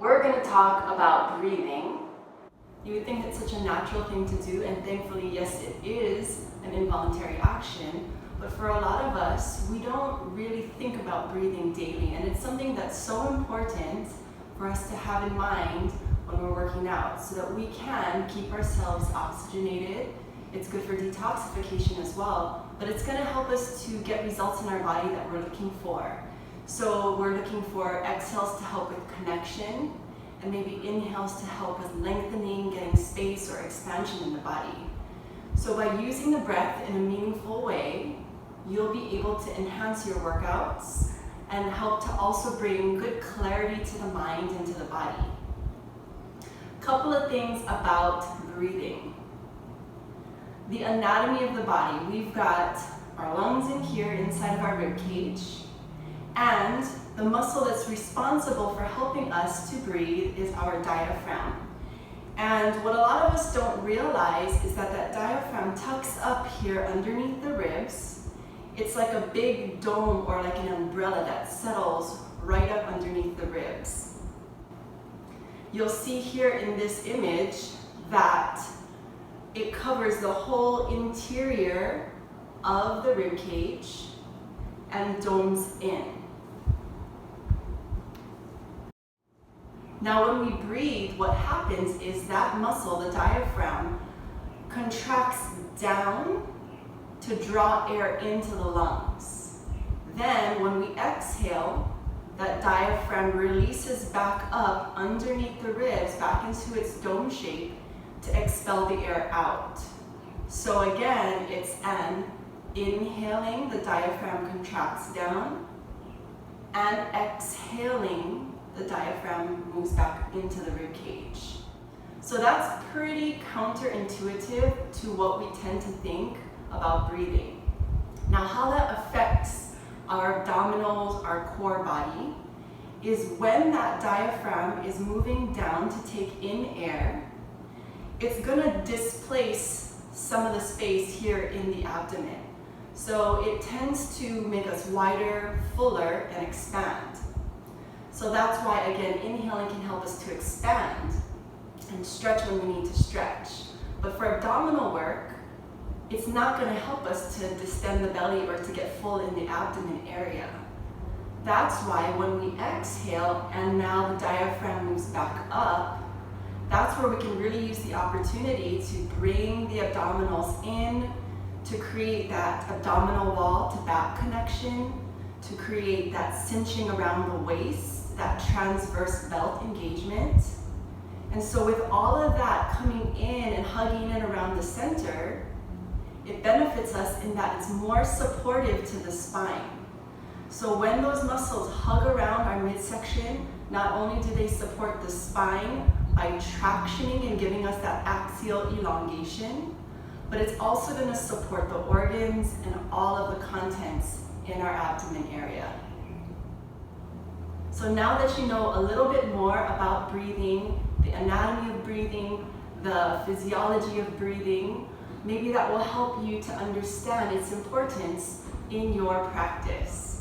We're going to talk about breathing. You would think it's such a natural thing to do, and thankfully, yes, it is an involuntary action, but for a lot of us, we don't really think about breathing daily, and it's something that's so important for us to have in mind when we're working out so that we can keep ourselves oxygenated. It's good for detoxification as well, but it's going to help us to get results in our body that we're looking for. So we're looking for exhales to help with connection, and maybe inhales to help with lengthening, getting space or expansion in the body. So by using the breath in a meaningful way, you'll be able to enhance your workouts and help to also bring good clarity to the mind and to the body. Couple of things about breathing. The anatomy of the body. We've got our lungs in here inside of our rib cage, and the muscle that's responsible for helping us to breathe is our diaphragm. And what a lot of us don't realize is that that diaphragm tucks up here underneath the ribs. It's like a big dome or like an umbrella that settles right up underneath the ribs. You'll see here in this image that it covers the whole interior of the rib cage and domes in. Now when we breathe, what happens is that muscle, the diaphragm, contracts down to draw air into the lungs. Then when we exhale, that diaphragm releases back up underneath the ribs, back into its dome shape to expel the air out. So again, it's an inhaling, the diaphragm contracts down, and exhaling, the diaphragm moves back into the rib cage. So that's pretty counterintuitive to what we tend to think about breathing. Now, how that affects our abdominals, our core body, is when that diaphragm is moving down to take in air, it's gonna displace some of the space here in the abdomen. So it tends to make us wider, fuller, and expand. So that's why, again, inhaling can help us to expand and stretch when we need to stretch. But for abdominal work, it's not going to help us to distend the belly or to get full in the abdomen area. That's why when we exhale and now the diaphragm moves back up, that's where we can really use the opportunity to bring the abdominals in, to create that abdominal wall to back connection, to create that cinching around the waist, that transverse belt engagement. And so with all of that coming in and hugging in around the center, it benefits us in that it's more supportive to the spine. So when those muscles hug around our midsection, not only do they support the spine by tractioning and giving us that axial elongation, but it's also going to support the organs and all of the contents in our abdomen area. So now that you know a little bit more about breathing, the anatomy of breathing, the physiology of breathing, maybe that will help you to understand its importance in your practice.